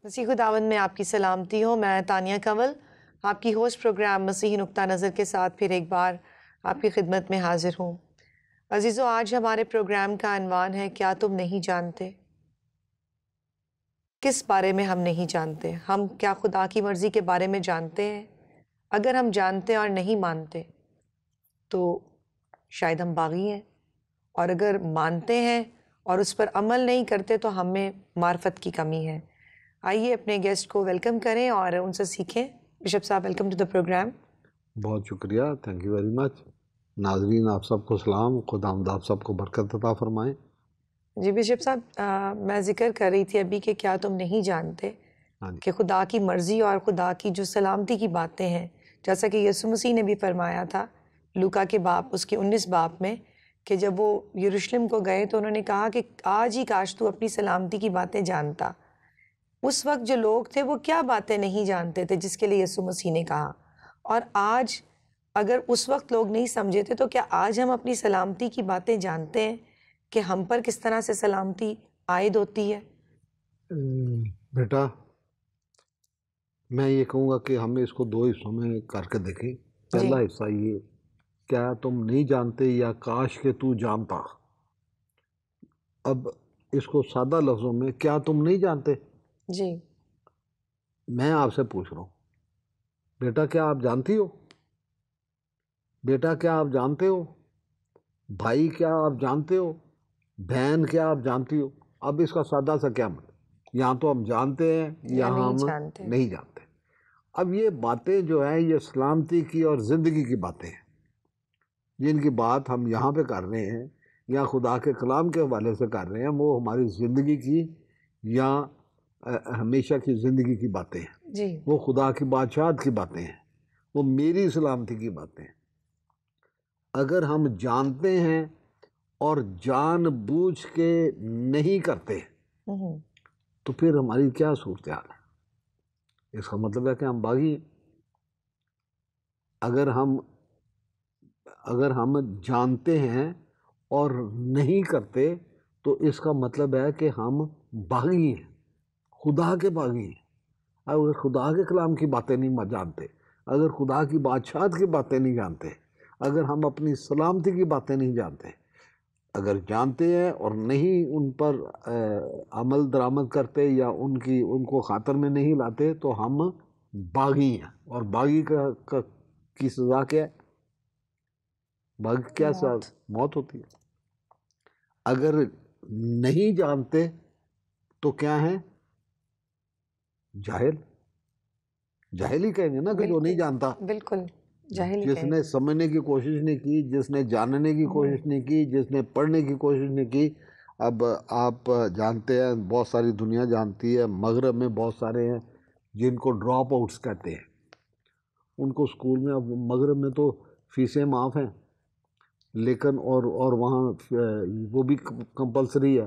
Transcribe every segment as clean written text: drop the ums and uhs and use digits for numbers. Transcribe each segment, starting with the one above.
مسیح خداوند میں آپ کی سلامتی ہو۔ میں تانیہ کنول آپ کی ہوسٹ پروگرام مسیحی نقطہ نظر کے ساتھ پھر ایک بار آپ کی خدمت میں حاضر ہوں۔ عزیزو، آج ہمارے پروگرام کا عنوان ہے کیا تم نہیں جانتے؟ کس بارے میں ہم نہیں جانتے؟ ہم کیا خدا کی مرضی کے بارے میں جانتے ہیں؟ اگر ہم جانتے اور نہیں مانتے تو شاید ہم باغی ہیں، اور اگر مانتے ہیں اور اس پر عمل نہیں کرتے تو ہمیں معرفت کی کمی ہے۔ آئیے اپنے گیسٹ کو ویلکم کریں اور ان سے سیکھیں۔ بشپ صاحب، ویلکم ٹو دا پروگرام۔ بہت شکریہ، تھینک یو ویری مچ۔ ناظرین آپ سب کو سلام، خداوند آپ سب کو برکت عطا فرمائیں۔ جی بشپ صاحب، میں ذکر کر رہی تھی ابھی کہ کیا تم نہیں جانتے ہاں جی، کہ خدا کی مرضی اور خدا کی جو سلامتی کی باتیں ہیں، جیسا کہ یسوع مسیح نے بھی فرمایا تھا لوکا کے باب اس کے 19 باب میں، کہ جب وہ یروشلم کو گئے تو انہوں نے کہا کہ آج ہی کاش تو اپنی سلامتی کی باتیں جانتا۔ اس وقت جو لوگ تھے وہ کیا باتیں نہیں جانتے تھے جس کے لیے یسوع مسیح نے کہا، اور آج اگر اس وقت لوگ نہیں سمجھے تھے تو کیا آج ہم اپنی سلامتی کی باتیں جانتے ہیں کہ ہم پر کس طرح سے سلامتی عائد ہوتی ہے؟ بیٹا میں یہ کہوں گا کہ ہم اس کو دو حصوں میں کر کے دیکھیں۔ جی پہلا حصہ یہ، کیا تم نہیں جانتے یا کاش کہ تو جانتا۔ اب اس کو سادہ لفظوں میں، کیا تم نہیں جانتے؟ جی میں آپ سے پوچھ رہا ہوں، بیٹا کیا آپ جانتی ہو؟ بیٹا کیا آپ جانتے ہو؟ بھائی کیا آپ جانتے ہو؟ بہن کیا آپ جانتی ہو؟ اب اس کا سادہ سا کیا مطلب، یہاں تو ہم جانتے ہیں یا یا نہیں ہم جانتے؟ نہیں جانتے۔ اب یہ باتیں جو ہیں یہ سلامتی کی اور زندگی کی باتیں ہیں، جن کی بات ہم یہاں پہ کر رہے ہیں یا خدا کے کلام کے حوالے سے کر رہے ہیں، وہ ہماری زندگی کی یا ہمیشہ کی زندگی کی باتیں ہیں، جی وہ خدا کی بادشاہت کی باتیں ہیں، وہ میری سلامتی کی باتیں ہیں۔ اگر ہم جانتے ہیں اور جان بوجھ کے نہیں کرتے تو پھر ہماری کیا صورتحال ہے؟ اس کا مطلب ہے کہ ہم باغی ہیں۔ اگر ہم جانتے ہیں اور نہیں کرتے تو اس کا مطلب ہے کہ ہم باغی ہیں، خدا کے باغی ہیں۔ اگر خدا کے کلام کی باتیں نہیں جانتے، اگر خدا کی بادشاہت کی باتیں نہیں جانتے، اگر ہم اپنی سلامتی کی باتیں نہیں جانتے، اگر جانتے ہیں اور نہیں ان پر عمل درآمد کرتے یا ان کو خاطر میں نہیں لاتے تو ہم باغی ہیں۔ اور باغی کی سزا کیا ہے؟ باغی کیا سزا؟ موت۔ موت ہوتی ہے۔ اگر نہیں جانتے تو کیا ہیں؟ جاہل ہی کہیں گے نا کہ جو نہیں جانتا۔ بالکل جاہل ہی جس کہیں نے گے۔ سمجھنے کی کوشش نہیں کی، جس نے جاننے کی کوشش نہیں کی، جس نے پڑھنے کی کوشش نہیں کی۔ اب آپ جانتے ہیں، بہت ساری دنیا جانتی ہے، مغرب میں بہت سارے ہیں جن کو ڈراپ آؤٹس کہتے ہیں۔ ان کو اسکول میں، اب مغرب میں تو فیسیں معاف ہیں، لیکن اور وہاں وہ بھی کمپلسری ہے،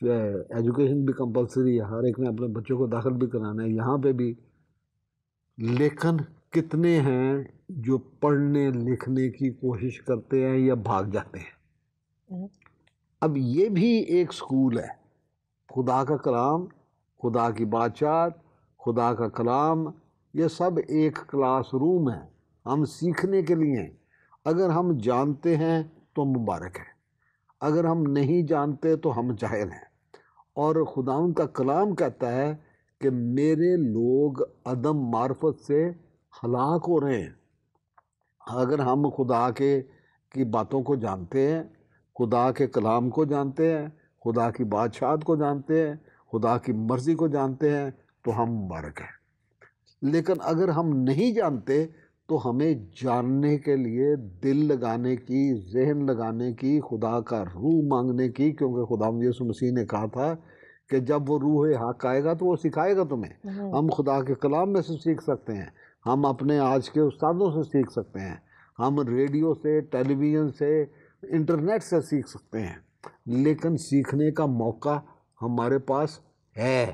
ایجوکیشن بھی کمپلسری ہے، ہر ایک نے اپنے بچوں کو داخل بھی کرانا ہے یہاں پہ بھی۔ لیکن کتنے ہیں جو پڑھنے لکھنے کی کوشش کرتے ہیں یا بھاگ جاتے ہیں؟ اب یہ بھی ایک سکول ہے۔ خدا کا کلام، خدا کی بادشاہت، خدا کا کلام، یہ سب ایک کلاس روم ہے، ہم سیکھنے کے لیے ہیں۔ اگر ہم جانتے ہیں تو مبارک ہے، اگر ہم نہیں جانتے تو ہم جاہل ہیں۔ اور خداوند کا کلام کہتا ہے کہ میرے لوگ عدم معرفت سے ہلاک ہو رہے ہیں۔ اگر ہم خدا کی باتوں کو جانتے ہیں، خدا کے کلام کو جانتے ہیں، خدا کی بادشاہت کو جانتے ہیں، خدا کی مرضی کو جانتے ہیں تو ہم مبارک ہیں۔ لیکن اگر ہم نہیں جانتے تو ہمیں جاننے کے لیے دل لگانے کی، ذہن لگانے کی، خدا کا روح مانگنے کی، کیونکہ خداوند یسوع مسیح نے کہا تھا کہ جب وہ روح حق آئے گا تو وہ سکھائے گا تمہیں۔ ہم خدا کے کلام میں سے سیکھ سکتے ہیں، ہم اپنے آج کے استادوں سے سیکھ سکتے ہیں، ہم ریڈیو سے، ٹیلی ویژن سے، انٹرنیٹ سے سیکھ سکتے ہیں، لیکن سیکھنے کا موقع ہمارے پاس ہے۔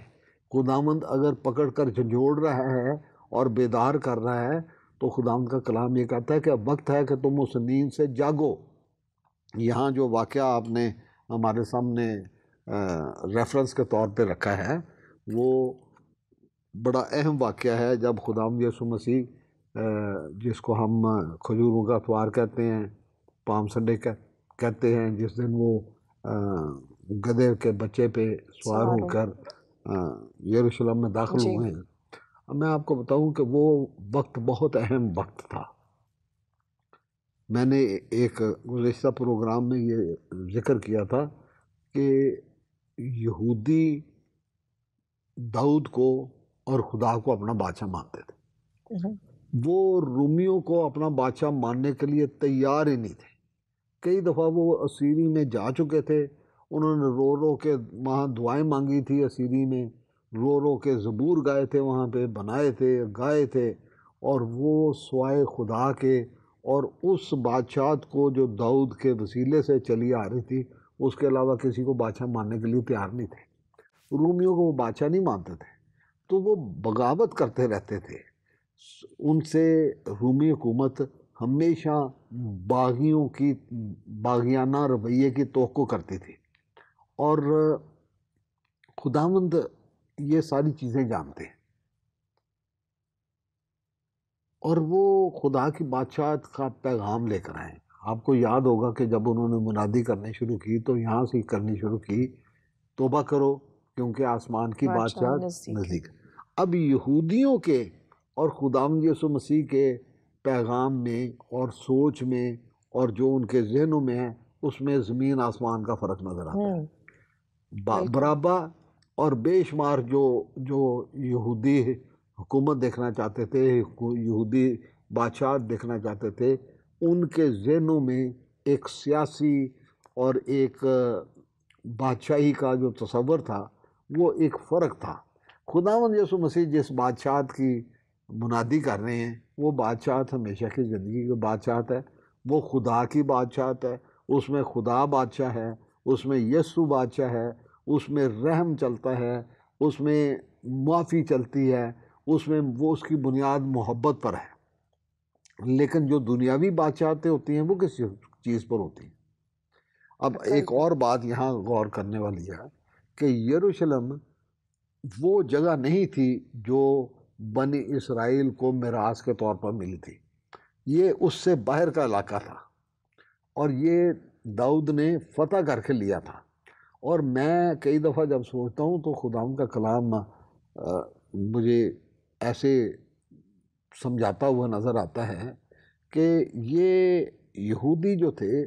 خداوند اگر پکڑ کر جھنجھوڑ رہا ہے اور بیدار کر رہا ہے تو خداوند کا کلام یہ کہتا ہے کہ اب وقت ہے کہ تم اس نیند سے جاگو۔ یہاں جو واقعہ آپ نے ہمارے سامنے ریفرنس کے طور پہ رکھا ہے وہ بڑا اہم واقعہ ہے جب خداوند یسوع مسیح جس کو ہم کھجوروں کا اتوار کہتے ہیں، پام سنڈے کہتے ہیں، جس دن وہ گدھے کے بچے پہ سوار ہو کر یروشلم میں داخل جی ہوئے ہیں. اب میں آپ کو بتاؤں کہ وہ وقت بہت اہم وقت تھا. میں نے ایک گزشتہ پروگرام میں یہ ذکر کیا تھا کہ یہودی داؤد کو اور خدا کو اپنا بادشاہ مانتے تھے. وہ رومیوں کو اپنا بادشاہ ماننے کے لیے تیار ہی نہیں تھے. کئی دفعہ وہ اسیری میں جا چکے تھے، انہوں نے رو رو کے وہاں دعائیں مانگی تھی، اسیری میں رو رو کے زبور گائے تھے، وہاں پہ بنائے تھے، گائے تھے، اور وہ سوائے خدا کے اور اس بادشاہت کو جو داؤد کے وسیلے سے چلی آ رہی تھی، اس کے علاوہ کسی کو بادشاہ ماننے کے لیے تیار نہیں تھے. رومیوں کو وہ بادشاہ نہیں مانتے تھے، تو وہ بغاوت کرتے رہتے تھے. ان سے رومی حکومت ہمیشہ باغیوں کی باغیانہ رویے کی توقع کرتی تھی، اور خداوند یہ ساری چیزیں جانتے ہیں، اور وہ خدا کی بادشاہت کا پیغام لے کر آئے. آپ کو یاد ہوگا کہ جب انہوں نے منادی کرنی شروع کی تو یہاں سے کرنی شروع کی، توبہ کرو کیونکہ آسمان کی بادشاہ بادشاہت نزدیک ہے. نزدیک. اب یہودیوں کے اور خداوند یسوع مسیح کے پیغام میں اور سوچ میں اور جو ان کے ذہنوں میں ہے، اس میں زمین آسمان کا فرق نظر آتا ہے. بالکل. برابا اور بے شمار جو یہودی حکومت دیکھنا چاہتے تھے، یہودی بادشاہ دیکھنا چاہتے تھے، ان کے ذہنوں میں ایک سیاسی اور ایک بادشاہی کا جو تصور تھا وہ ایک فرق تھا. خداوند یسوع مسیح جس بادشاہت کی منادی کر رہے ہیں، وہ بادشاہت ہمیشہ کی زندگی کی بادشاہت ہے، وہ خدا کی بادشاہت ہے. اس میں خدا بادشاہ ہے، اس میں یسوع بادشاہ ہے، اس میں رحم چلتا ہے، اس میں معافی چلتی ہے، اس میں وہ اس کی بنیاد محبت پر ہے. لیکن جو دنیاوی بادشاہتیں ہوتی ہیں وہ کس چیز پر ہوتی ہیں؟ اب ایک اور بات یہاں غور کرنے والی ہے کہ یروشلم وہ جگہ نہیں تھی جو بنی اسرائیل کو میراث کے طور پر ملی تھی. یہ اس سے باہر کا علاقہ تھا، اور یہ داؤد نے فتح کر کے لیا تھا. اور میں کئی دفعہ جب سوچتا ہوں تو خداوند کا کلام مجھے ایسے سمجھاتا ہوا نظر آتا ہے کہ یہ یہودی جو تھے،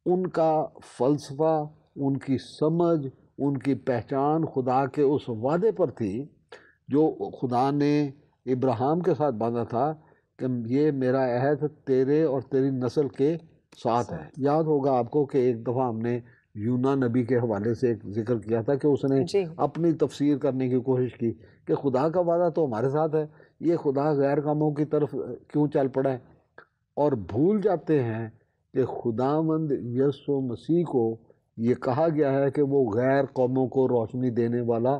ان کا فلسفہ، ان کی سمجھ، ان کی پہچان خدا کے اس وعدے پر تھی جو خدا نے ابراہیم کے ساتھ باندھا تھا کہ یہ میرا عہد تیرے اور تیری نسل کے ساتھ ہے. یاد ہوگا آپ کو کہ ایک دفعہ ہم نے یونا نبی کے حوالے سے ایک ذکر کیا تھا کہ اس نے اپنی تفسیر کرنے کی کوشش کی کہ خدا کا وعدہ تو ہمارے ساتھ ہے، یہ خدا غیر قوموں کی طرف کیوں چل پڑا ہے. اور بھول جاتے ہیں کہ خداوند یسوع مسیح کو یہ کہا گیا ہے کہ وہ غیر قوموں کو روشنی دینے والا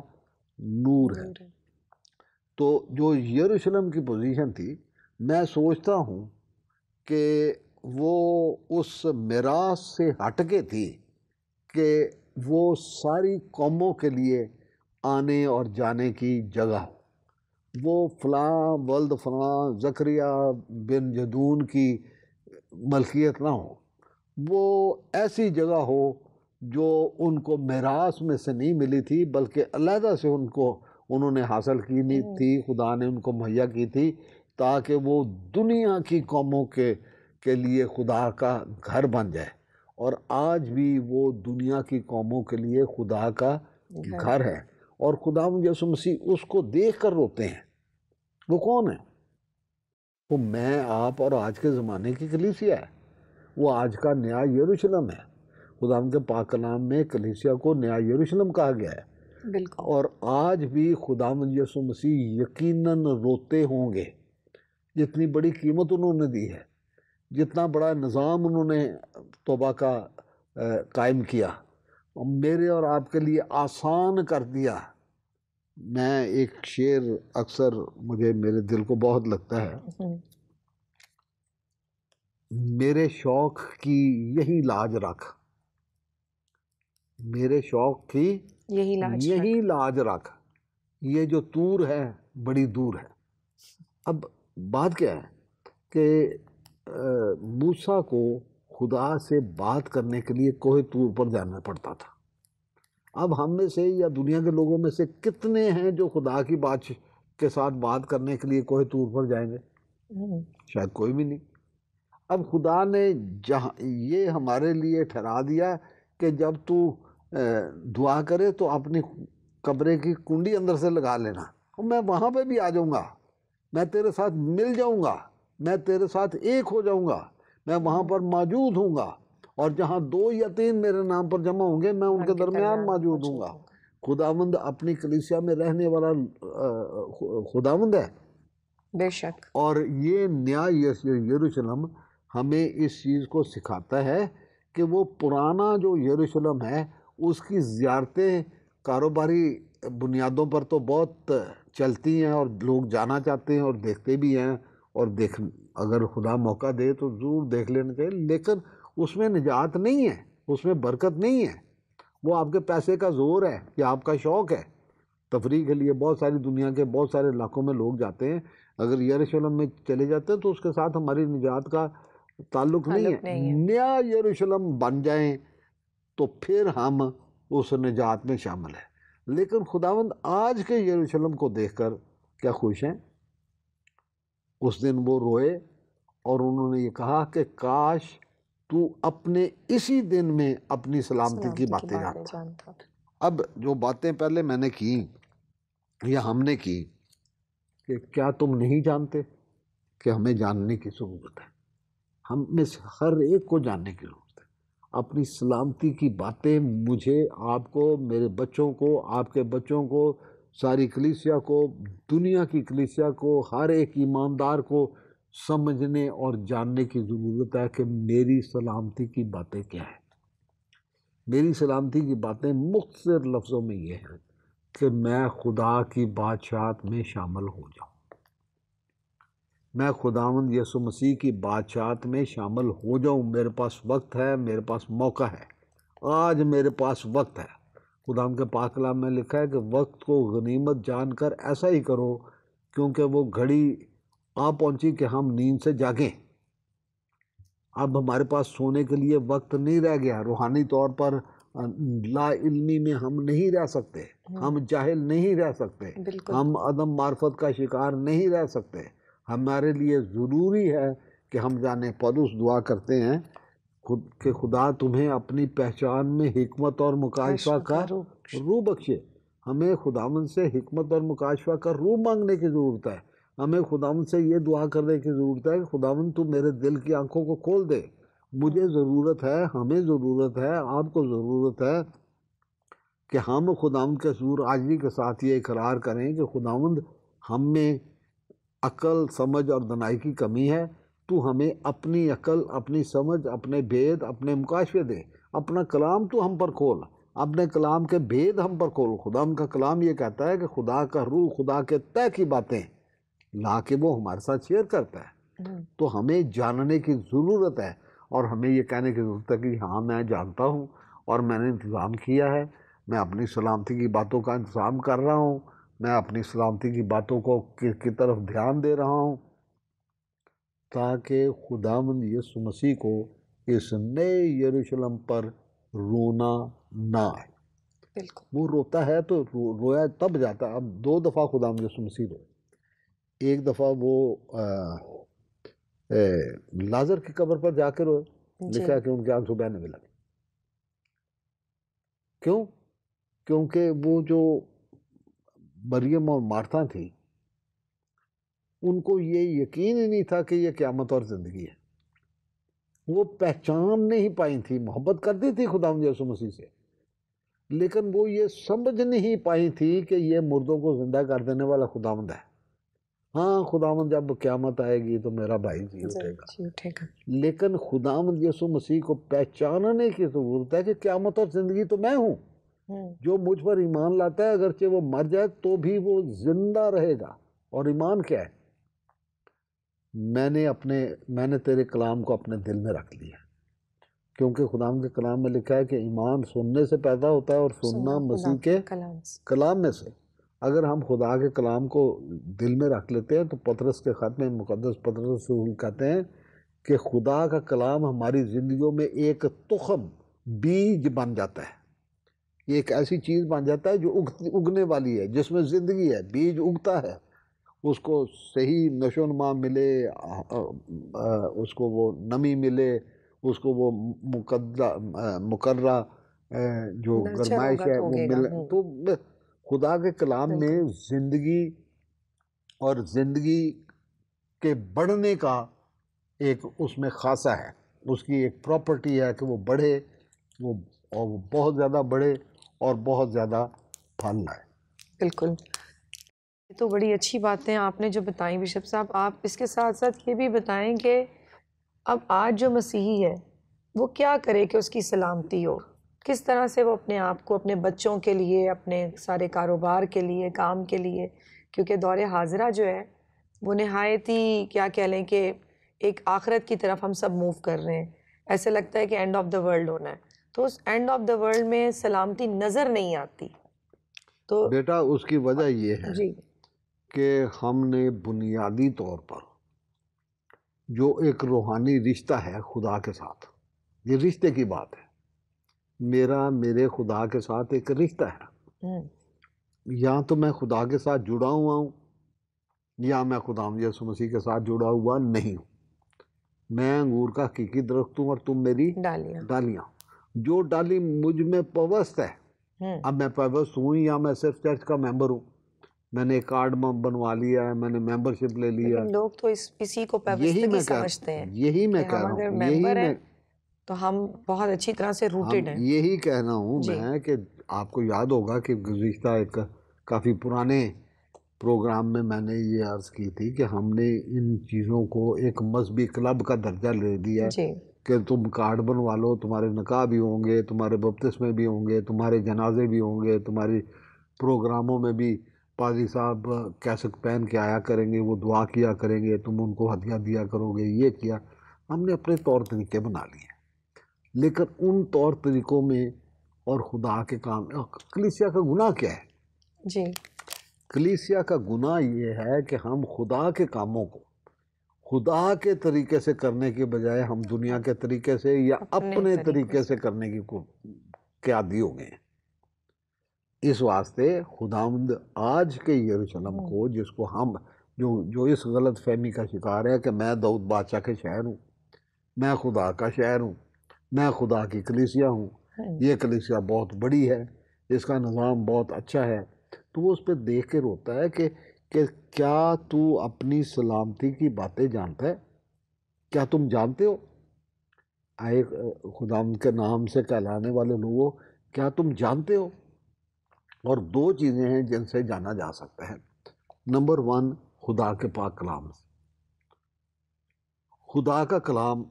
نور ہے. تو جو یروشلم کی پوزیشن تھی، میں سوچتا ہوں کہ وہ اس میراث سے ہٹ کے تھی کہ وہ ساری قوموں کے لیے آنے اور جانے کی جگہ ہو. وہ فلاں ولد فلاں زکریا بن جدون کی ملکیت نہ ہو، وہ ایسی جگہ ہو جو ان کو میراث میں سے نہیں ملی تھی بلکہ علیحدہ سے انہوں نے حاصل کی نہیں تھی، خدا نے ان کو مہیا کی تھی تاکہ وہ دنیا کی قوموں کے لیے خدا کا گھر بن جائے. اور آج بھی وہ دنیا کی قوموں کے لیے خدا کا گھر ہے. اور خداوند یسوع مسیح اس کو دیکھ کر روتے ہیں. وہ کون ہے؟ وہ میں، آپ اور آج کے زمانے کی کلیسیا ہے. وہ آج کا نیا یروشلم ہے. خداوند کے پاک کلام میں کلیسیا کو نیا یروشلم کہا گیا ہے. بالکل. اور آج بھی خداوند یسوع مسیح یقیناً روتے ہوں گے. جتنی بڑی قیمت انہوں نے دی ہے، جتنا بڑا نظام انہوں نے توبہ کا قائم کیا، میرے اور آپ کے لیے آسان کر دیا. میں ایک شعر اکثر میرے دل کو بہت لگتا ہے، میرے شوق کی یہی لاج رکھ، میرے شوق کی یہی لاج رکھ، یہ جو طور ہے بڑی دور ہے. اب بات کیا ہے کہ موسیٰ کو خدا سے بات کرنے کے لیے کوہ طور پر جانا پڑتا تھا. اب ہم میں سے یا دنیا کے لوگوں میں سے کتنے ہیں جو خدا کی بات کے ساتھ بات کرنے کے لیے کوہ طور پر جائیں گے؟ شاید کوئی بھی نہیں. اب خدا نے یہ ہمارے لیے ٹھہرا دیا کہ جب تو دعا کرے تو اپنی کمرے کی کنڈی اندر سے لگا لینا، اور میں وہاں پہ بھی آ جاؤں گا، میں تیرے ساتھ مل جاؤں گا، میں تیرے ساتھ ایک ہو جاؤں گا، میں وہاں پر موجود ہوں گا، اور جہاں 2 یا 3 میرے نام پر جمع ہوں گے میں ان کے درمیان موجود ہوں گا. خداوند اپنی کلیسیا میں رہنے والا خداوند ہے. بے شک. اور یہ نیا یروشلم ہمیں اس چیز کو سکھاتا ہے کہ وہ پرانا جو یروشلم ہے اس کی زیارتیں کاروباری بنیادوں پر تو بہت چلتی ہیں اور لوگ جانا چاہتے ہیں اور دیکھتے بھی ہیں، اور اگر خدا موقع دے تو ضرور دیکھ لینا چاہیے، لیکن اس میں نجات نہیں ہے، اس میں برکت نہیں ہے. وہ آپ کے پیسے کا زور ہے یا آپ کا شوق ہے. تفریح کے لیے بہت ساری دنیا کے بہت سارے علاقوں میں لوگ جاتے ہیں، اگر یروشلم میں چلے جاتے ہیں تو اس کے ساتھ ہماری نجات کا تعلق نہیں ہے. نیا یروشلم بن جائیں تو پھر ہم اس نجات میں شامل ہیں. لیکن خداوند آج کے یروشلم کو دیکھ کر کیا خوش ہیں؟ اس دن وہ روئے اور انہوں نے یہ کہا کہ کاش تو اپنے اسی دن میں اپنی سلامتی کی باتیں جانتا. اب جو باتیں پہلے میں نے کی یا ہم نے کی، کہ کیا تم نہیں جانتے کہ ہمیں جاننے کی ضرورت ہے؟ ہم میں سے ہر ایک کو جاننے کی ضرورت ہے. اپنی سلامتی کی باتیں مجھے، آپ کو، میرے بچوں کو، آپ کے بچوں کو، ساری کلیسیا کو، دنیا کی کلیسیا کو، ہر ایک ایماندار کو سمجھنے اور جاننے کی ضرورت ہے کہ میری سلامتی کی باتیں کیا ہیں. میری سلامتی کی باتیں مختصر لفظوں میں یہ ہیں کہ میں خدا کی بادشاہت میں شامل ہو جاؤں. میں خداوند یسوع مسیح کی بادشاہت میں شامل ہو جاؤں. میرے پاس وقت ہے، میرے پاس موقع ہے. آج میرے پاس وقت ہے. خداوند کے پاک کلام میں لکھا ہے کہ وقت کو غنیمت جان کر ایسا ہی کرو، کیونکہ وہ گھڑی آ پہنچی کہ ہم نیند سے جاگیں. اب ہمارے پاس سونے کے لیے وقت نہیں رہ گیا. روحانی طور پر لا علمی میں ہم نہیں رہ سکتے، ہم جاہل نہیں رہ سکتے، ہم عدم معرفت کا شکار نہیں رہ سکتے. ہمارے لیے ضروری ہے کہ ہم جانیں. پولس دعا کرتے ہیں کہ خدا تمہیں اپنی پہچان میں حکمت اور مکاشفہ کا روح بخشے. ہمیں خداوند سے حکمت اور مکاشفہ کا روح مانگنے کی ضرورت ہے. ہمیں خداوند سے یہ دعا کرنے کی ضرورت ہے کہ خداوند تو میرے دل کی آنکھوں کو کھول دے. مجھے ضرورت ہے، ہمیں ضرورت ہے، آپ کو ضرورت ہے کہ ہم خداوند کے حضور عاجزی کے ساتھ یہ اقرار کریں کہ خداوند ہم میں عقل، سمجھ اور دانائی کی کمی ہے. تو ہمیں اپنی عقل، اپنی سمجھ، اپنے بھید، اپنے مکاشفے دے. اپنا کلام تو ہم پر کھول، اپنے کلام کے بھید ہم پر کھول. خداوند کا کلام یہ کہتا ہے کہ خدا کا روح خدا کے طے کی باتیں لا کے وہ ہمارے ساتھ شیئر کرتا ہے. تو ہمیں جاننے کی ضرورت ہے، اور ہمیں یہ کہنے کی ضرورت ہے کہ ہاں میں جانتا ہوں اور میں نے انتظام کیا ہے. میں اپنی سلامتی کی باتوں کا انتظام کر رہا ہوں. میں اپنی سلامتی کی باتوں کی طرف دھیان دے رہا ہوں تاکہ خداوند یسوع مسیح کو اس نئے یروشلم پر رونا نہ آئے. وہ روتا ہے تو رویا تب جاتا ہے. اب 2 دفعہ خداوند یسوع مسیح روئے. ایک دفعہ وہ لازر کی قبر پر جا کے روئے. لکھا ہے کہ ان کے آنسو بہنے میں لگے. کیوں؟ کیونکہ وہ جو مریم اور مارتھا تھی ان کو یہ یقین ہی نہیں تھا کہ یہ قیامت اور زندگی ہے. وہ پہچان نہیں پائی تھی. محبت کرتی تھی خداوند یسوع مسیح سے، لیکن وہ یہ سمجھ نہیں پائی تھی کہ یہ مردوں کو زندہ کر دینے والا خداوند ہے. ہاں خداوند جب قیامت آئے گی تو میرا بھائی جی اٹھے گا، لیکن خداوند یسوع مسیح کو پہچاننے کی ضرورت ہے کہ قیامت اور زندگی تو میں ہوں. جو مجھ پر ایمان لاتا ہے اگرچہ وہ مر جائے تو بھی وہ زندہ رہے گا. اور ایمان کیا ہے؟ میں نے تیرے کلام کو اپنے دل میں رکھ لیا، کیونکہ خداوند کے کلام میں لکھا ہے کہ ایمان سننے سے پیدا ہوتا ہے اور سننا مسیح کے کلام میں سے. اگر ہم خدا کے کلام کو دل میں رکھ لیتے ہیں تو پطرس کے خط میں مقدس پطرس رسول کہتے ہیں کہ خدا کا کلام ہماری زندگیوں میں ایک تخم بیج بن جاتا ہے. یہ ایک ایسی چیز بن جاتا ہے جو اگنے والی ہے، جس میں زندگی ہے. بیج اگتا ہے، اس کو صحیح نشو و نما ملے، اس کو وہ نمی ملے، اس کو وہ مقررہ جو نرچر گرمائش ہوگا ہے تو وہ اگے گا. مل. تو خدا کے کلام میں بالکل زندگی اور زندگی کے بڑھنے کا ایک اس میں خاصہ ہے، اس کی ایک پراپرٹی ہے کہ وہ بڑھے، وہ اور وہ بہت زیادہ بڑھے اور بہت زیادہ پھل لائے. بالکل. یہ تو بڑی اچھی باتیں آپ نے جو بتائیں بشپ صاحب. آپ اس کے ساتھ ساتھ یہ بھی بتائیں کہ اب آج جو مسیحی ہے وہ کیا کرے کہ اس کی سلامتی ہو، کس طرح سے وہ اپنے آپ کو اپنے بچوں کے لیے، اپنے سارے کاروبار کے لیے، کام کے لیے، کیونکہ دور حاضرہ جو ہے وہ نہایت ہی کیا کہہ لیں کہ ایک آخرت کی طرف ہم سب موو کر رہے ہیں. ایسے لگتا ہے کہ اینڈ آف دا ورلڈ ہونا ہے، تو اس اینڈ آف دا ورلڈ میں سلامتی نظر نہیں آتی. تو بیٹا اس کی وجہ یہ ہے جی کہ ہم نے بنیادی طور پر جو ایک روحانی رشتہ ہے خدا کے ساتھ، یہ رشتے کی بات ہے، میرے خدا کے ساتھ ایک رشتہ ہے. یا تو میں خدا کے ساتھ جڑا ہوا ہوں یا میں خدا یسوع مسیح کے ساتھ جڑا ہوا نہیں ہوں. میں انگور کا حقیقی درخت ہوں اور تم میری ڈالیاں. ڈالیاں. جو ڈالی مجھ میں پیوست ہے، اب میں پیوست ہوں یا میں صرف چرچ کا ممبر ہوں، میں نے ایک کارڈ بنوا لیا ہے، میں نے ممبرشپ لے لیا. لیکن لوگ تو اسی کو یہی پیوستگی میں سمجھتے ہیں یہی میں کہ کہہ ہم رہا اگر ہوں، یہی ممبر ہیں میں تو ہم بہت اچھی طرح سے روٹڈ ہیں. یہی کہنا ہوں جی میں کہ آپ کو یاد ہوگا کہ گزشتہ ایک کافی پرانے پروگرام میں نے یہ عرض کی تھی کہ ہم نے ان چیزوں کو ایک مذہبی کلب کا درجہ لے دیا جی کہ تم کارڈ بنوا لو، تمہارے نکاح بھی ہوں گے، تمہارے بپتسمے بھی ہوں گے، تمہارے جنازے بھی ہوں گے، تمہاری پروگراموں میں بھی پادری صاحب کیسک پہن کے آیا کریں گے، وہ دعا کیا کریں گے، تم ان کو ہدیہ دیا کرو گے. یہ کیا ہم نے اپنے طور طریقے بنا لیے، لیکن ان طور طریقوں میں اور خدا کے کام، کلیسیا کا گناہ کیا ہے؟ جی کلیسیا کا گناہ یہ ہے کہ ہم خدا کے کاموں کو خدا کے طریقے سے کرنے کے بجائے ہم دنیا کے طریقے سے یا اپنے طریقے سے کرنے کے عادی ہو گئے ہیں. اس واسطے خداوند آج کے یروشلم کو، جس کو ہم جو اس غلط فہمی کا شکار ہے کہ میں داؤد بادشاہ کے شہر ہوں، میں خدا کا شہر ہوں، میں خدا کی کلیسیا ہوں، یہ کلیسیا بہت بڑی ہے، اس کا نظام بہت اچھا ہے، تو وہ اس پہ دیکھ کے روتا ہے کہ کیا تو اپنی سلامتی کی باتیں جانتا ہے؟ کیا تم جانتے ہو؟ اے خداوند کے نام سے کہلانے والے لوگوں، کیا تم جانتے ہو؟ اور دو چیزیں ہیں جن سے جانا جا سکتا ہے. نمبر 1، خدا کے پاک کلام. خدا کا کلام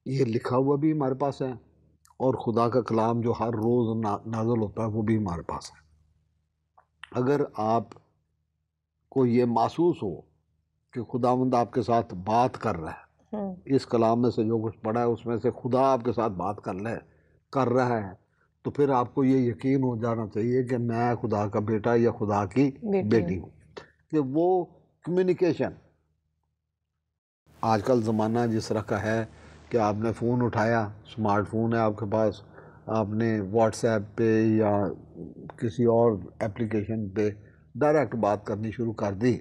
یہ لکھا ہوا بھی ہمارے پاس ہے، اور خدا کا کلام جو ہر روز نازل ہوتا ہے وہ بھی ہمارے پاس ہے. اگر آپ کو یہ محسوس ہو کہ خداوند آپ کے ساتھ بات کر رہا ہے، اس کلام میں سے جو کچھ پڑھا ہے اس میں سے خدا آپ کے ساتھ بات کر رہا ہے، تو پھر آپ کو یہ یقین ہو جانا چاہیے کہ میں خدا کا بیٹا یا خدا کی بیٹی ہوں. کہ وہ کمیونیکیشن، آج کل زمانہ جس طرح کا ہے کہ آپ نے فون اٹھایا، سمارٹ فون ہے آپ کے پاس، آپ نے واٹس ایپ پہ یا کسی اور اپلیکیشن پہ ڈائریکٹ بات کرنی شروع کر دی.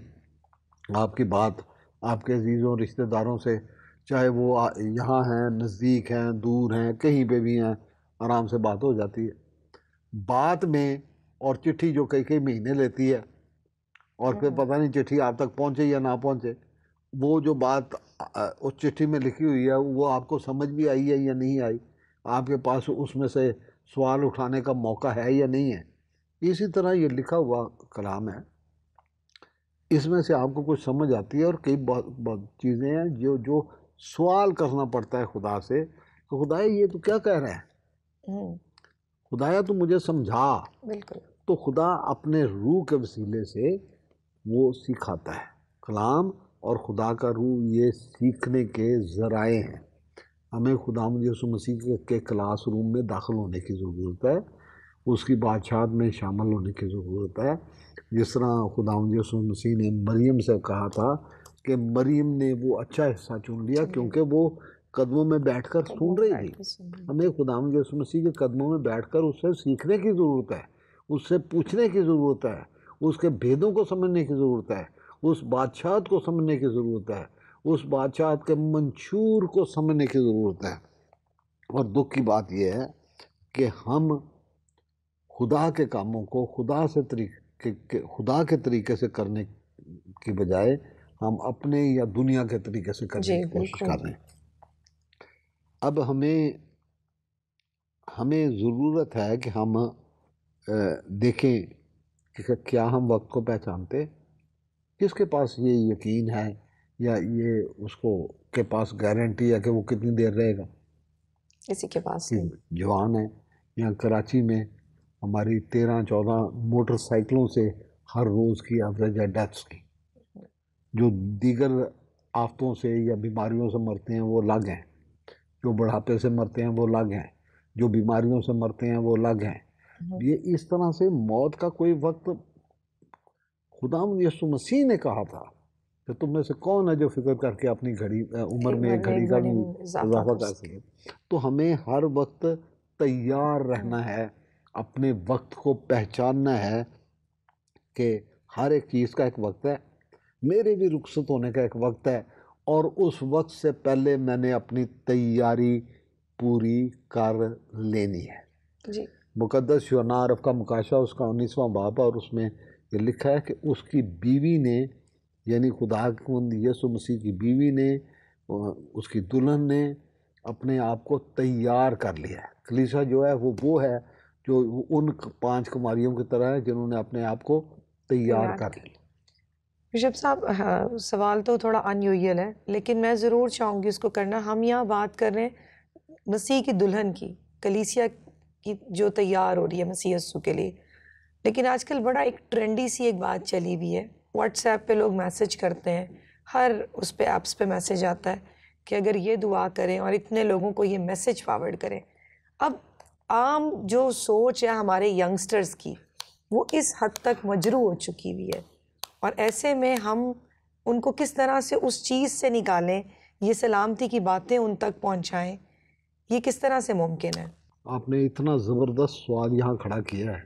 آپ کی بات آپ کے عزیزوں رشتہ داروں سے، چاہے وہ یہاں ہیں، نزدیک ہیں، دور ہیں، کہیں پہ بھی ہیں، آرام سے بات ہو جاتی ہے. بات میں اور چٹھی جو کئی مہینے لیتی ہے، اور پھر پتہ نہیں چٹھی آپ تک پہنچے یا نہ پہنچے، وہ جو بات اس چٹھی میں لکھی ہوئی ہے وہ آپ کو سمجھ بھی آئی ہے یا نہیں آئی، آپ کے پاس اس میں سے سوال اٹھانے کا موقع ہے یا نہیں ہے. اسی طرح یہ لکھا ہوا کلام ہے، اس میں سے آپ کو کچھ سمجھ آتی ہے، اور کئی بہت چیزیں ہیں جو سوال کرنا پڑتا ہے خدا سے کہ خدایا یہ تو کیا کہہ رہا ہے، خدایا تو مجھے سمجھا. بالکل. تو خدا اپنے روح کے وسیلے سے وہ سکھاتا ہے. کلام اور خدا کا روح یہ سیکھنے کے ذرائع ہیں. ہمیں خداوند یسوع مسیح کے کلاس روم میں داخل ہونے کی ضرورت ہے، اس کی بادشاہت میں شامل ہونے کی ضرورت ہے. جس طرح خداوند یسوع مسیح نے مریم سے کہا تھا کہ مریم نے وہ اچھا حصہ چن لیا کیونکہ وہ قدموں میں بیٹھ کر سن رہی تھی. ہمیں خداوند یسوع مسیح کے قدموں میں بیٹھ کر اس سے سیکھنے کی ضرورت ہے, اس سے پوچھنے کی ضرورت ہے, اس کے بھیدوں کو سمجھنے کی ضرورت ہے, اس بادشاہت کو سمجھنے کی ضرورت ہے, اس بادشاہت کے منشور کو سمجھنے کی ضرورت ہے. اور دکھ کی بات یہ ہے کہ ہم خدا کے کاموں کو خدا کے طریقے سے کرنے کی بجائے ہم اپنے یا دنیا کے طریقے سے کرنے کی کوشش کر رہے ہیں. اب ہمیں ضرورت ہے کہ ہم دیکھیں کہ کیا ہم وقت کو پہچانتے, کس کے پاس یہ یقین ہے یا یہ اس کے پاس گارنٹی ہے کہ وہ کتنی دیر رہے گا. کسی کے پاس جوان ہے. یہاں کراچی میں ہماری 13-14 موٹر سائیکلوں سے ہر روز کی ایوریج ہے ڈیتھس کی. جو دیگر آفتوں سے یا بیماریوں سے مرتے ہیں وہ الگ ہیں, جو بڑھاپے سے مرتے ہیں وہ الگ ہیں, جو بیماریوں سے مرتے ہیں وہ الگ ہیں. یہ اس طرح سے موت کا کوئی وقت, خداوند یسوع مسیح نے کہا تھا کہ تم میں سے کون ہے جو فکر کر کے اپنی عمر میں ایک گھڑی کا بھی اضافہ کر سکے. تو ہمیں ہر وقت تیار رہنا ہے, اپنے وقت کو پہچاننا ہے کہ ہر ایک چیز کا ایک وقت ہے. میرے بھی رخصت ہونے کا ایک وقت ہے, اور اس وقت سے پہلے میں نے اپنی تیاری پوری کر لینی ہے. جی. مقدس یوحنا عرف کا مکاشفہ اس کا 19واں باب, اور اس میں یہ لکھا ہے کہ اس کی بیوی نے, یعنی خداوند یسوع مسیح کی بیوی نے, اس کی دلہن نے اپنے آپ کو تیار کر لیا ہے. کلیسا جو ہے وہ ہے جو ان 5 کماریوں کی طرح ہے جنہوں نے اپنے آپ کو تیار کر لیا. بشپ صاحب, سوال تو تھوڑا انیوژل ہے لیکن میں ضرور چاہوں گی اس کو کرنا. ہم یہاں بات کر رہے ہیں مسیح کی دلہن کی, کلیسیا کی جو تیار ہو رہی ہے مسیح یسوع کے لیے. لیکن آج کل بڑا ایک ٹرینڈی سی ایک بات چلی ہوئی ہے, واٹس ایپ پہ لوگ میسج کرتے ہیں, ہر اس پہ ایپس پہ میسج آتا ہے کہ اگر یہ دعا کریں اور اتنے لوگوں کو یہ میسج فارورڈ کریں. اب عام جو سوچ ہے ہمارے ینگسٹرز کی وہ اس حد تک مجروح ہو چکی ہوئی ہے, اور ایسے میں ہم ان کو کس طرح سے اس چیز سے نکالیں, یہ سلامتی کی باتیں ان تک پہنچائیں, یہ کس طرح سے ممکن ہے؟ آپ نے اتنا زبردست سوال یہاں کھڑا کیا ہے,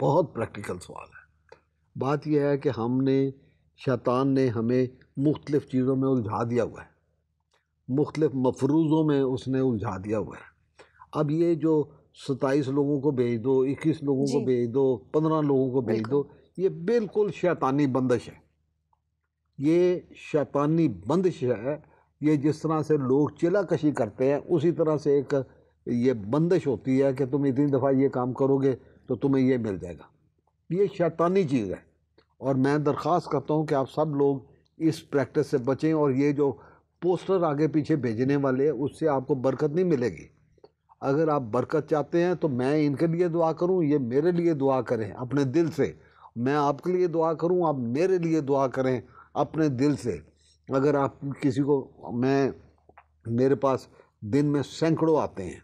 بہت پریکٹیکل سوال ہے. بات یہ ہے کہ شیطان نے ہمیں مختلف چیزوں میں الجھا دیا ہوا ہے, مختلف مفروضوں میں اس نے الجھا دیا ہوا ہے. اب یہ جو 27 لوگوں کو بھیج دو, 21 لوگوں کو بھیج دو, 15 لوگوں کو بھیج دو, یہ بالکل شیطانی بندش ہے. یہ شیطانی بندش ہے. یہ جس طرح سے لوگ چلا کشی کرتے ہیں اسی طرح سے ایک یہ بندش ہوتی ہے کہ تم اتنی دفعہ یہ کام کرو گے تو تمہیں یہ مل جائے گا. یہ شیطانی چیز ہے, اور میں درخواست کرتا ہوں کہ آپ سب لوگ اس پریکٹس سے بچیں. اور یہ جو پوسٹر آگے پیچھے بھیجنے والے اس سے آپ کو برکت نہیں ملے گی. اگر آپ برکت چاہتے ہیں تو میں ان کے لیے دعا کروں, یہ میرے لیے دعا کریں اپنے دل سے. میں آپ کے لیے دعا کروں, آپ میرے لیے دعا کریں اپنے دل سے. اگر آپ کسی کو, میرے پاس دن میں سینکڑوں آتے ہیں,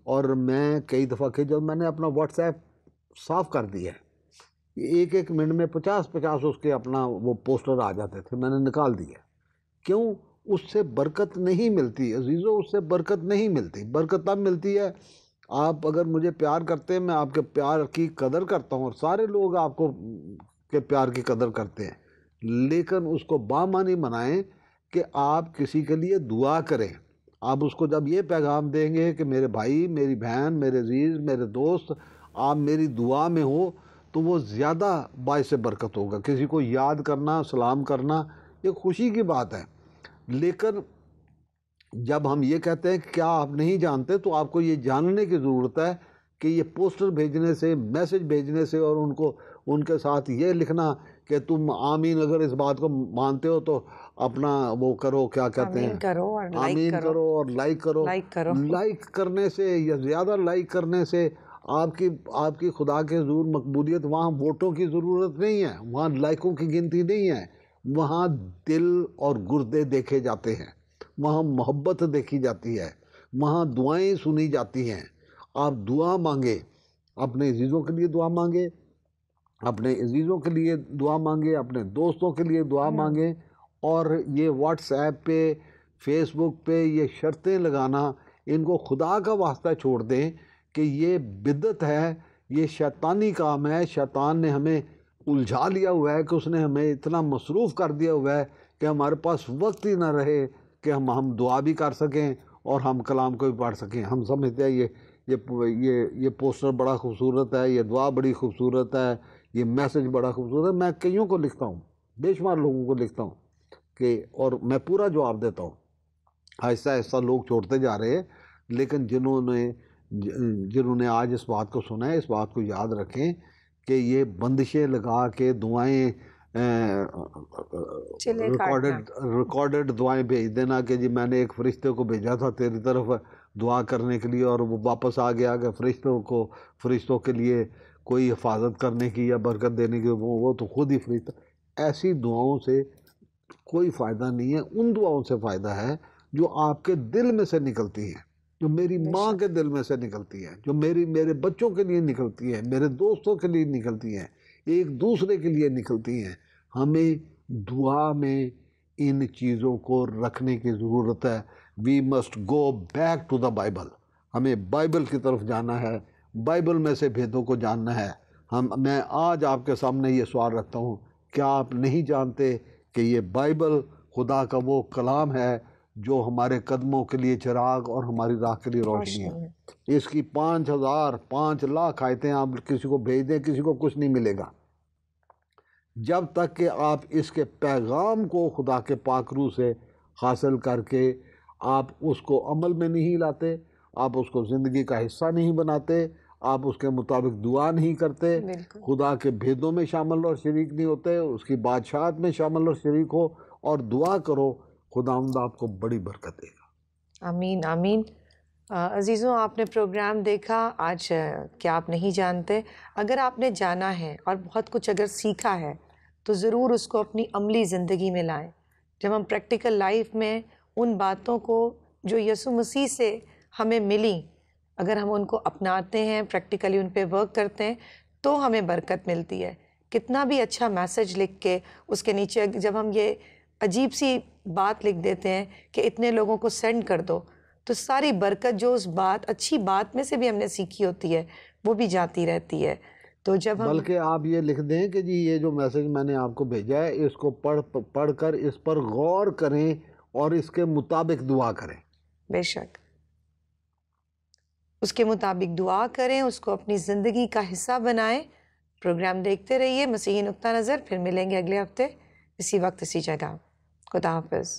اور میں کئی دفعہ جب میں نے اپنا واٹس ایپ صاف کر دیا ہے, ایک منٹ میں 50 اس کے اپنا وہ پوسٹر آ جاتے تھے, میں نے نکال دیا. کیوں؟ اس سے برکت نہیں ملتی عزیزو, اس سے برکت نہیں ملتی. برکت تب ملتی ہے آپ اگر مجھے پیار کرتے ہیں, میں آپ کے پیار کی قدر کرتا ہوں, اور سارے لوگ آپ کو کے پیار کی قدر کرتے ہیں, لیکن اس کو بامعنی بنائیں کہ آپ کسی کے لیے دعا کریں. آپ اس کو جب یہ پیغام دیں گے کہ میرے بھائی, میری بہن, میرے عزیز, میرے دوست, آپ میری دعا میں ہو, تو وہ زیادہ باعث برکت ہوگا. کسی کو یاد کرنا, سلام کرنا, یہ خوشی کی بات ہے. لیکن جب ہم یہ کہتے ہیں کہ کیا آپ نہیں جانتے, تو آپ کو یہ جاننے کی ضرورت ہے کہ یہ پوسٹر بھیجنے سے, میسج بھیجنے سے, اور ان کے ساتھ یہ لکھنا کہ تم آمین اگر اس بات کو مانتے ہو تو اپنا وہ کرو, کیا کہتے ہیں, آمین کرو اور لائک کرو. لائک کرنے سے یا زیادہ لائک کرنے سے آپ کی خدا کے حضور مقبولیت, وہاں ووٹوں کی ضرورت نہیں ہے, وہاں لائکوں کی گنتی نہیں ہے, وہاں دل اور گردے دیکھے جاتے ہیں, وہاں محبت دیکھی جاتی ہے, وہاں دعائیں سنی جاتی ہیں. آپ دعا مانگیں, اپنے عزیزوں کے لیے دعا مانگے، اپنے عزیزوں کے لیے دعا مانگے، اپنے دوستوں کے لیے دعا مانگیں، اور یہ واٹس ایپ پہ، فیس بک پہ یہ شرطیں لگانا، ان کو خدا کا واسطہ چھوڑ دیں کہ یہ بدعت ہے، یہ شیطانی کام ہے۔ شیطان نے ہمیں الجھا لیا ہوا ہے کہ اس نے ہمیں اتنا مصروف کر دیا ہوا ہے کہ ہمارے پاس وقت ہی نہ رہے کہ ہم دعا بھی کر سکیں اور ہم کلام کو بھی پڑھ سکیں۔ ہم سمجھتے ہیں یہ پوسٹر بڑا خوبصورت ہے، یہ دعا بڑی خوبصورت ہے، یہ میسج بڑا خوبصورت ہے۔ میں کئیوں کو لکھتا ہوں، بے شمار لوگوں کو لکھتا ہوں اور میں پورا جواب دیتا ہوں۔ آہستہ آہستہ لوگ چھوڑتے جا رہے ہیں، لیکن جنہوں نے آج اس بات کو سنا ہے، اس بات کو یاد رکھیں کہ یہ بندشیں لگا کے دعائیں ریکارڈڈ دعائیں بھیج دینا کہ جی میں نے ایک فرشتے کو بھیجا تھا تیری طرف دعا کرنے کے لیے اور وہ واپس آ گیا، کہ فرشتوں کے لیے کوئی حفاظت کرنے کی یا برکت دینے کی، وہ تو خود ہی فرشتہ۔ ایسی دعاؤں سے کوئی فائدہ نہیں ہے۔ ان دعاؤں سے فائدہ ہے جو آپ کے دل میں سے نکلتی ہیں، جو میری ماں کے دل میں سے نکلتی ہیں، جو میرے بچوں کے لیے نکلتی ہیں، میرے دوستوں کے لیے نکلتی ہیں، ایک دوسرے کے لیے نکلتی ہیں۔ ہمیں دعا میں ان چیزوں کو رکھنے کی ضرورت ہے۔ We must go back to the Bible. ہمیں بائبل کی طرف جانا ہے، بائبل میں سے بھیدوں کو جاننا ہے۔ میں آج آپ کے سامنے یہ سوال رکھتا ہوں، کیا آپ نہیں جانتے کہ یہ بائبل خدا کا وہ کلام ہے جو ہمارے قدموں کے لیے چراغ اور ہماری راہ کے لیے روشنی ہے؟ اس کی 5,000 آیتیں آپ کسی کو بھیج دیں، کسی کو کچھ نہیں ملے گا جب تک کہ آپ اس کے پیغام کو خدا کے پاک روح سے حاصل کر کے آپ اس کو عمل میں نہیں لاتے، آپ اس کو زندگی کا حصہ نہیں بناتے، آپ اس کے مطابق دعا نہیں کرتے، خدا کے بھیدوں میں شامل اور شریک نہیں ہوتے، اس کی بادشاہت میں شامل اور شریک ہو اور دعا کرو، خداوند آپ کو بڑی برکت دے گا۔ آمین آمین۔ عزیزوں، آپ نے پروگرام دیکھا آج، کیا آپ نہیں جانتے؟ اگر آپ نے جانا ہے اور بہت کچھ اگر سیکھا ہے تو ضرور اس کو اپنی عملی زندگی میں لائیں۔ جب ہم پریکٹیکل لائف میں ان باتوں کو جو یسوع مسیح سے ہمیں ملیں، اگر ہم ان کو اپناتے ہیں، پریکٹیکلی ان پہ ورک کرتے ہیں، تو ہمیں برکت ملتی ہے۔ کتنا بھی اچھا میسج لکھ کے اس کے نیچے جب ہم یہ عجیب سی بات لکھ دیتے ہیں کہ اتنے لوگوں کو سینڈ کر دو، تو ساری برکت جو اس اچھی بات میں سے بھی ہم نے سیکھی ہوتی ہے وہ بھی جاتی رہتی ہے۔ تو جب ہم بلکہ آپ یہ لکھ دیں کہ جی یہ جو میسج میں نے آپ کو بھیجا ہے، اس کو پڑھ کر اس پر غور کریں اور اس کے مطابق دعا کریں۔ بے شک اس کے مطابق دعا کریں، اس کو اپنی زندگی کا حصہ بنائیں۔ پروگرام دیکھتے رہیے مسیحی نقطہ نظر، پھر ملیں گے اگلے ہفتے اسی وقت اسی جگہ۔ خدا حافظ۔